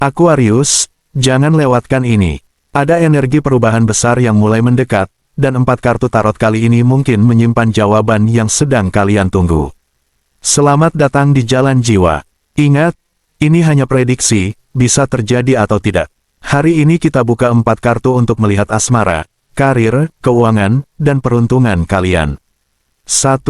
Aquarius, jangan lewatkan ini. Ada energi perubahan besar yang mulai mendekat, dan 4 kartu tarot kali ini mungkin menyimpan jawaban yang sedang kalian tunggu. Selamat datang di Jalan Jiwa. Ingat, ini hanya prediksi, bisa terjadi atau tidak. Hari ini kita buka 4 kartu untuk melihat asmara, karir, keuangan, dan peruntungan kalian. 1.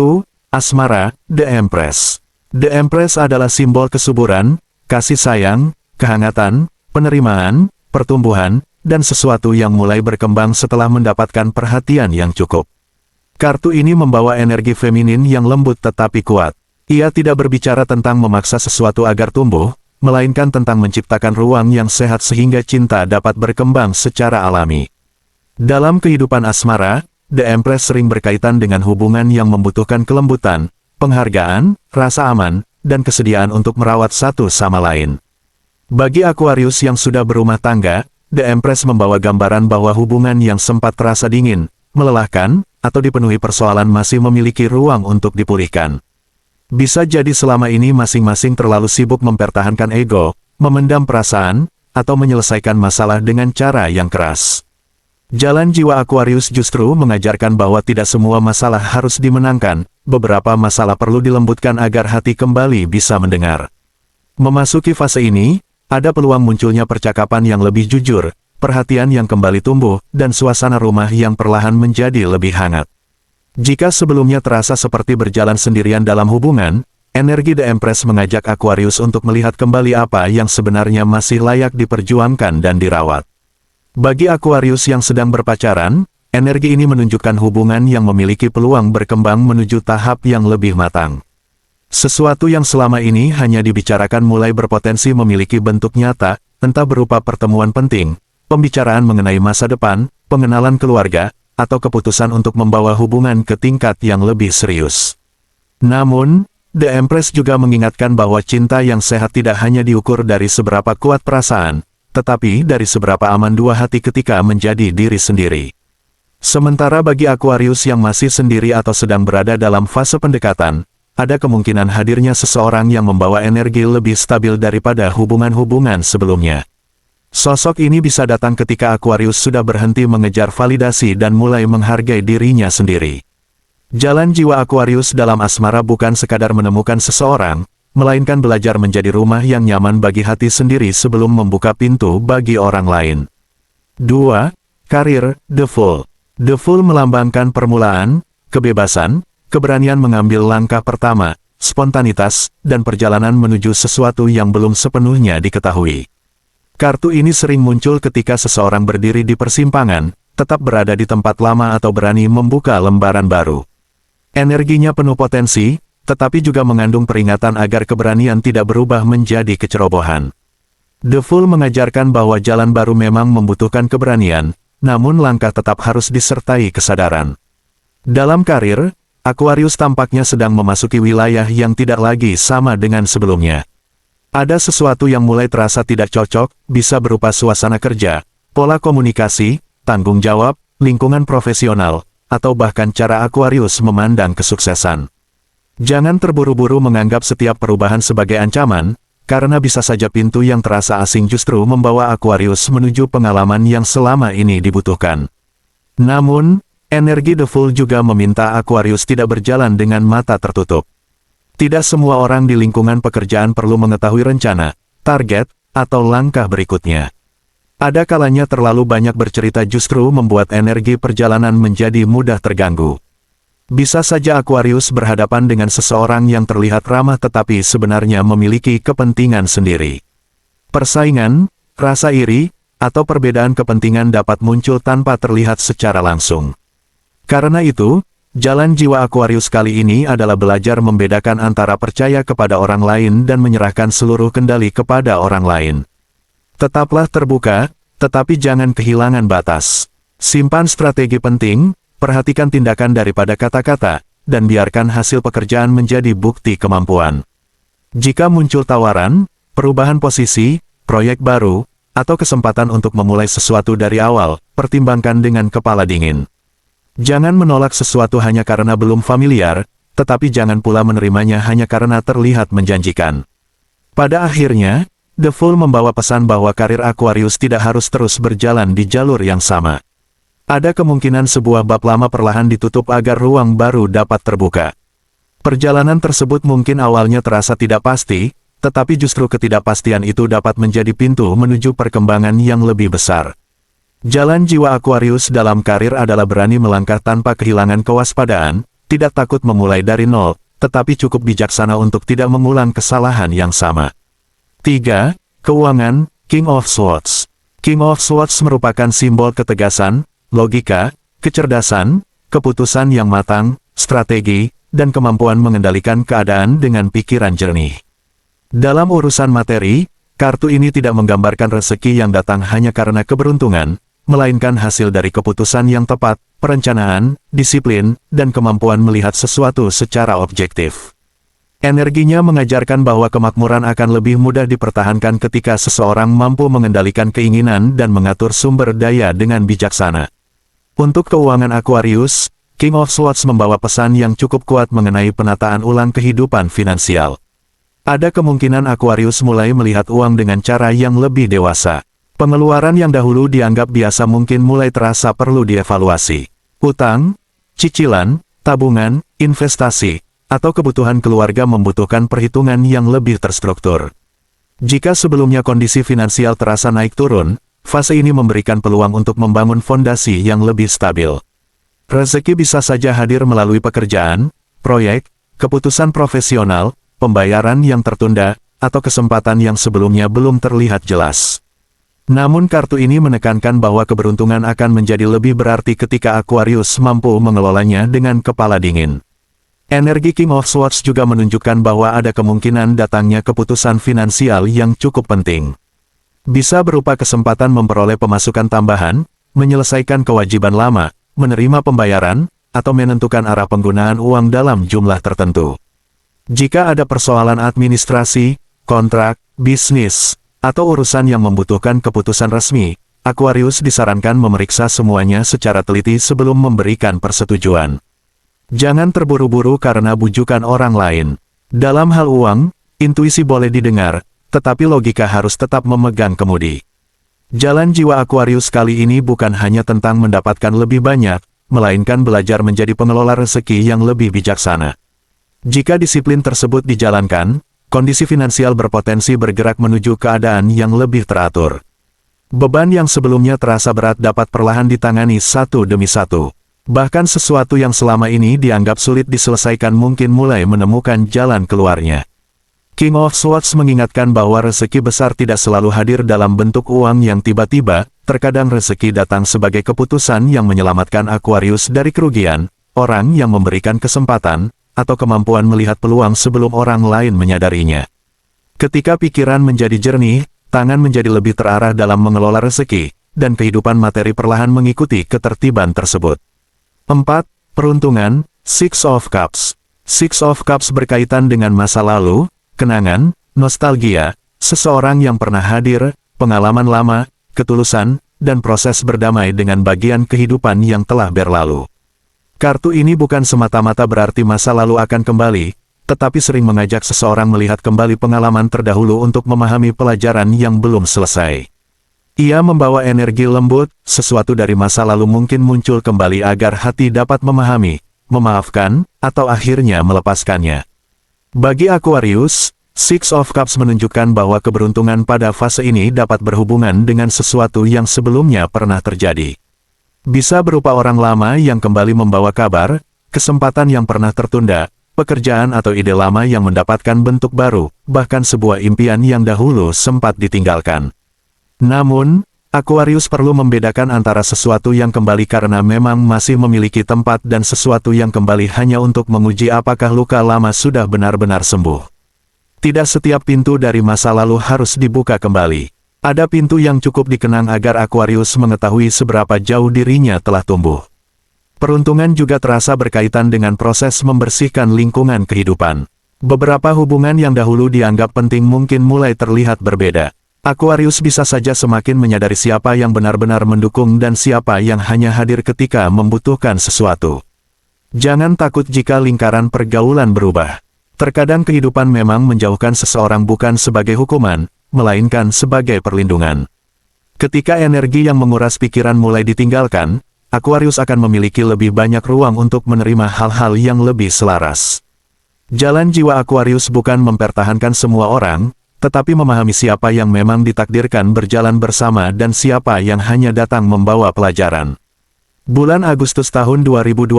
Asmara, The Empress. The Empress adalah simbol kesuburan, kasih sayang, kehangatan, penerimaan, pertumbuhan, dan sesuatu yang mulai berkembang setelah mendapatkan perhatian yang cukup. Kartu ini membawa energi feminin yang lembut tetapi kuat. Ia tidak berbicara tentang memaksa sesuatu agar tumbuh, melainkan tentang menciptakan ruang yang sehat sehingga cinta dapat berkembang secara alami. Dalam kehidupan asmara, The Empress sering berkaitan dengan hubungan yang membutuhkan kelembutan, penghargaan, rasa aman, dan kesediaan untuk merawat satu sama lain. Bagi Aquarius yang sudah berumah tangga, The Empress membawa gambaran bahwa hubungan yang sempat terasa dingin, melelahkan, atau dipenuhi persoalan masih memiliki ruang untuk dipulihkan. Bisa jadi selama ini masing-masing terlalu sibuk mempertahankan ego, memendam perasaan, atau menyelesaikan masalah dengan cara yang keras. Jalan Jiwa Aquarius justru mengajarkan bahwa tidak semua masalah harus dimenangkan, beberapa masalah perlu dilembutkan agar hati kembali bisa mendengar. Memasuki fase ini, ada peluang munculnya percakapan yang lebih jujur, perhatian yang kembali tumbuh, dan suasana rumah yang perlahan menjadi lebih hangat. Jika sebelumnya terasa seperti berjalan sendirian dalam hubungan, energi The Empress mengajak Aquarius untuk melihat kembali apa yang sebenarnya masih layak diperjuangkan dan dirawat. Bagi Aquarius yang sedang berpacaran, energi ini menunjukkan hubungan yang memiliki peluang berkembang menuju tahap yang lebih matang. Sesuatu yang selama ini hanya dibicarakan mulai berpotensi memiliki bentuk nyata, entah berupa pertemuan penting, pembicaraan mengenai masa depan, pengenalan keluarga, atau keputusan untuk membawa hubungan ke tingkat yang lebih serius. Namun, The Empress juga mengingatkan bahwa cinta yang sehat tidak hanya diukur dari seberapa kuat perasaan, tetapi dari seberapa aman dua hati ketika menjadi diri sendiri. Sementara bagi Aquarius yang masih sendiri atau sedang berada dalam fase pendekatan, ada kemungkinan hadirnya seseorang yang membawa energi lebih stabil daripada hubungan-hubungan sebelumnya. Sosok ini bisa datang ketika Aquarius sudah berhenti mengejar validasi dan mulai menghargai dirinya sendiri. Jalan Jiwa Aquarius dalam asmara bukan sekadar menemukan seseorang, melainkan belajar menjadi rumah yang nyaman bagi hati sendiri sebelum membuka pintu bagi orang lain. 2. Karir, The Fool. The Fool melambangkan permulaan, kebebasan, keberanian mengambil langkah pertama, spontanitas, dan perjalanan menuju sesuatu yang belum sepenuhnya diketahui. Kartu ini sering muncul ketika seseorang berdiri di persimpangan, tetap berada di tempat lama atau berani membuka lembaran baru. Energinya penuh potensi, tetapi juga mengandung peringatan agar keberanian tidak berubah menjadi kecerobohan. The Fool mengajarkan bahwa jalan baru memang membutuhkan keberanian, namun langkah tetap harus disertai kesadaran. Dalam karir, Aquarius tampaknya sedang memasuki wilayah yang tidak lagi sama dengan sebelumnya. Ada sesuatu yang mulai terasa tidak cocok, bisa berupa suasana kerja, pola komunikasi, tanggung jawab, lingkungan profesional, atau bahkan cara Aquarius memandang kesuksesan. Jangan terburu-buru menganggap setiap perubahan sebagai ancaman, karena bisa saja pintu yang terasa asing justru membawa Aquarius menuju pengalaman yang selama ini dibutuhkan. Namun, energi The Fool juga meminta Aquarius tidak berjalan dengan mata tertutup. Tidak semua orang di lingkungan pekerjaan perlu mengetahui rencana, target, atau langkah berikutnya. Ada kalanya terlalu banyak bercerita justru membuat energi perjalanan menjadi mudah terganggu. Bisa saja Aquarius berhadapan dengan seseorang yang terlihat ramah tetapi sebenarnya memiliki kepentingan sendiri. Persaingan, rasa iri, atau perbedaan kepentingan dapat muncul tanpa terlihat secara langsung. Karena itu, Jalan Jiwa Aquarius kali ini adalah belajar membedakan antara percaya kepada orang lain dan menyerahkan seluruh kendali kepada orang lain. Tetaplah terbuka, tetapi jangan kehilangan batas. Simpan strategi penting, perhatikan tindakan daripada kata-kata, dan biarkan hasil pekerjaan menjadi bukti kemampuan. Jika muncul tawaran, perubahan posisi, proyek baru, atau kesempatan untuk memulai sesuatu dari awal, pertimbangkan dengan kepala dingin. Jangan menolak sesuatu hanya karena belum familiar, tetapi jangan pula menerimanya hanya karena terlihat menjanjikan. Pada akhirnya, The Fool membawa pesan bahwa karir Aquarius tidak harus terus berjalan di jalur yang sama. Ada kemungkinan sebuah bab lama perlahan ditutup agar ruang baru dapat terbuka. Perjalanan tersebut mungkin awalnya terasa tidak pasti, tetapi justru ketidakpastian itu dapat menjadi pintu menuju perkembangan yang lebih besar. Jalan jiwa Aquarius dalam karir adalah berani melangkah tanpa kehilangan kewaspadaan, tidak takut memulai dari nol, tetapi cukup bijaksana untuk tidak mengulang kesalahan yang sama. 3. Keuangan, King of Swords. King of Swords merupakan simbol ketegasan, logika, kecerdasan, keputusan yang matang, strategi, dan kemampuan mengendalikan keadaan dengan pikiran jernih. Dalam urusan materi, kartu ini tidak menggambarkan rezeki yang datang hanya karena keberuntungan, melainkan hasil dari keputusan yang tepat, perencanaan, disiplin, dan kemampuan melihat sesuatu secara objektif. Energinya mengajarkan bahwa kemakmuran akan lebih mudah dipertahankan ketika seseorang mampu mengendalikan keinginan dan mengatur sumber daya dengan bijaksana. Untuk keuangan Aquarius, King of Swords membawa pesan yang cukup kuat mengenai penataan ulang kehidupan finansial. Ada kemungkinan Aquarius mulai melihat uang dengan cara yang lebih dewasa. Pengeluaran yang dahulu dianggap biasa mungkin mulai terasa perlu dievaluasi. Utang, cicilan, tabungan, investasi, atau kebutuhan keluarga membutuhkan perhitungan yang lebih terstruktur. Jika sebelumnya kondisi finansial terasa naik turun, fase ini memberikan peluang untuk membangun fondasi yang lebih stabil. Rezeki bisa saja hadir melalui pekerjaan, proyek, keputusan profesional, pembayaran yang tertunda, atau kesempatan yang sebelumnya belum terlihat jelas. Namun kartu ini menekankan bahwa keberuntungan akan menjadi lebih berarti ketika Aquarius mampu mengelolanya dengan kepala dingin. Energi King of Swords juga menunjukkan bahwa ada kemungkinan datangnya keputusan finansial yang cukup penting. Bisa berupa kesempatan memperoleh pemasukan tambahan, menyelesaikan kewajiban lama, menerima pembayaran, atau menentukan arah penggunaan uang dalam jumlah tertentu. Jika ada persoalan administrasi, kontrak, bisnis, atau urusan yang membutuhkan keputusan resmi, Aquarius disarankan memeriksa semuanya secara teliti sebelum memberikan persetujuan. Jangan terburu-buru karena bujukan orang lain. Dalam hal uang, intuisi boleh didengar, tetapi logika harus tetap memegang kemudi. Jalan jiwa Aquarius kali ini bukan hanya tentang mendapatkan lebih banyak, melainkan belajar menjadi pengelola rezeki yang lebih bijaksana. Jika disiplin tersebut dijalankan, kondisi finansial berpotensi bergerak menuju keadaan yang lebih teratur. Beban yang sebelumnya terasa berat dapat perlahan ditangani satu demi satu. Bahkan sesuatu yang selama ini dianggap sulit diselesaikan mungkin mulai menemukan jalan keluarnya. King of Swords mengingatkan bahwa rezeki besar tidak selalu hadir dalam bentuk uang yang tiba-tiba, terkadang rezeki datang sebagai keputusan yang menyelamatkan Aquarius dari kerugian, orang yang memberikan kesempatan, atau kemampuan melihat peluang sebelum orang lain menyadarinya. Ketika pikiran menjadi jernih, tangan menjadi lebih terarah dalam mengelola rezeki, dan kehidupan materi perlahan mengikuti ketertiban tersebut. 4. Peruntungan, Six of Cups. Six of Cups berkaitan dengan masa lalu, kenangan, nostalgia, seseorang yang pernah hadir, pengalaman lama, ketulusan, dan proses berdamai dengan bagian kehidupan yang telah berlalu. Kartu ini bukan semata-mata berarti masa lalu akan kembali, tetapi sering mengajak seseorang melihat kembali pengalaman terdahulu untuk memahami pelajaran yang belum selesai. Ia membawa energi lembut, sesuatu dari masa lalu mungkin muncul kembali agar hati dapat memahami, memaafkan, atau akhirnya melepaskannya. Bagi Aquarius, Six of Cups menunjukkan bahwa keberuntungan pada fase ini dapat berhubungan dengan sesuatu yang sebelumnya pernah terjadi. Bisa berupa orang lama yang kembali membawa kabar, kesempatan yang pernah tertunda, pekerjaan atau ide lama yang mendapatkan bentuk baru, bahkan sebuah impian yang dahulu sempat ditinggalkan. Namun, Aquarius perlu membedakan antara sesuatu yang kembali karena memang masih memiliki tempat dan sesuatu yang kembali hanya untuk menguji apakah luka lama sudah benar-benar sembuh. Tidak setiap pintu dari masa lalu harus dibuka kembali. Ada pintu yang cukup dikenang agar Aquarius mengetahui seberapa jauh dirinya telah tumbuh. Peruntungan juga terasa berkaitan dengan proses membersihkan lingkungan kehidupan. Beberapa hubungan yang dahulu dianggap penting mungkin mulai terlihat berbeda. Aquarius bisa saja semakin menyadari siapa yang benar-benar mendukung dan siapa yang hanya hadir ketika membutuhkan sesuatu. Jangan takut jika lingkaran pergaulan berubah. Terkadang kehidupan memang menjauhkan seseorang bukan sebagai hukuman, melainkan sebagai perlindungan. Ketika energi yang menguras pikiran mulai ditinggalkan, Aquarius akan memiliki lebih banyak ruang untuk menerima hal-hal yang lebih selaras. Jalan jiwa Aquarius bukan mempertahankan semua orang, tetapi memahami siapa yang memang ditakdirkan berjalan bersama dan siapa yang hanya datang membawa pelajaran. Bulan Agustus tahun 2026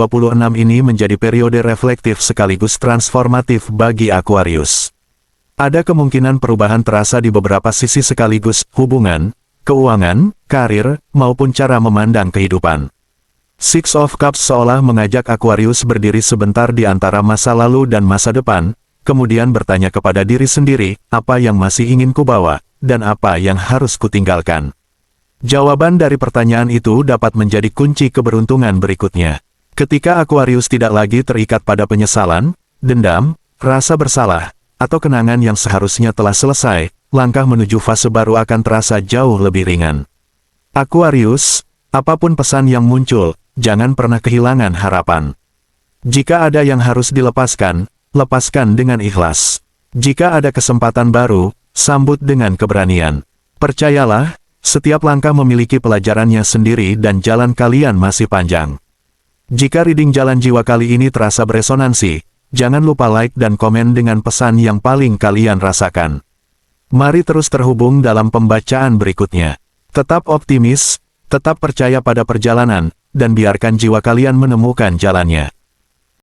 ini menjadi periode reflektif sekaligus transformatif bagi Aquarius. Ada kemungkinan perubahan terasa di beberapa sisi sekaligus, hubungan, keuangan, karir, maupun cara memandang kehidupan. Six of Cups seolah mengajak Aquarius berdiri sebentar di antara masa lalu dan masa depan, kemudian bertanya kepada diri sendiri, apa yang masih ingin kubawa, dan apa yang harus kutinggalkan. Jawaban dari pertanyaan itu dapat menjadi kunci keberuntungan berikutnya. Ketika Aquarius tidak lagi terikat pada penyesalan, dendam, rasa bersalah, atau kenangan yang seharusnya telah selesai, langkah menuju fase baru akan terasa jauh lebih ringan. Aquarius, apapun pesan yang muncul, jangan pernah kehilangan harapan. Jika ada yang harus dilepaskan, lepaskan dengan ikhlas. Jika ada kesempatan baru, sambut dengan keberanian. Percayalah, setiap langkah memiliki pelajarannya sendiri dan jalan kalian masih panjang. Jika reading jalan jiwa kali ini terasa beresonansi, jangan lupa like dan komen dengan pesan yang paling kalian rasakan. Mari terus terhubung dalam pembacaan berikutnya. Tetap optimis, tetap percaya pada perjalanan, dan biarkan jiwa kalian menemukan jalannya.